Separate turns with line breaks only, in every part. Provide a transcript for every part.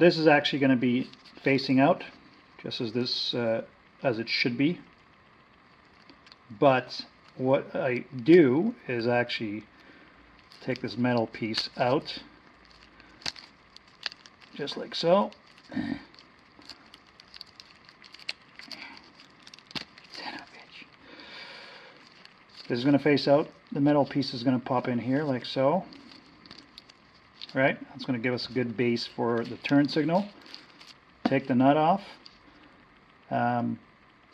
this is actually going to be facing out, just as this as it should be. But what I do is actually take this metal piece out, just like so. This is going to face out. The metal piece is going to pop in here like so. Right? That's going to give us a good base for the turn signal. Take the nut off.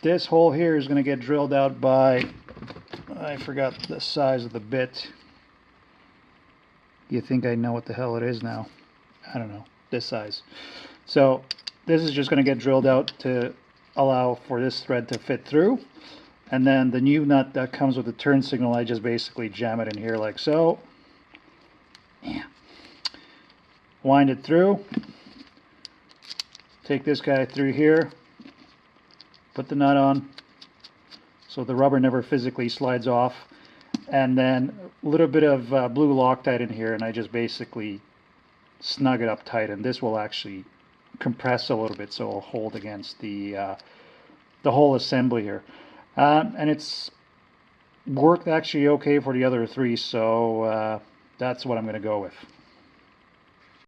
This hole here is going to get drilled out by, I forgot the size of the bit. You think I know what the hell it is now? I don't know. This size. So this is just going to get drilled out to allow for this thread to fit through. And then the new nut that comes with the turn signal, I just basically jam it in here like so. Yeah. Wind it through. Take this guy through here. Put the nut on so the rubber never physically slides off. And then a little bit of blue Loctite in here, and I just basically snug it up tight. And this will actually compress a little bit so it'll hold against the whole assembly here. And it's worked actually okay for the other three, so that's what I'm going to go with.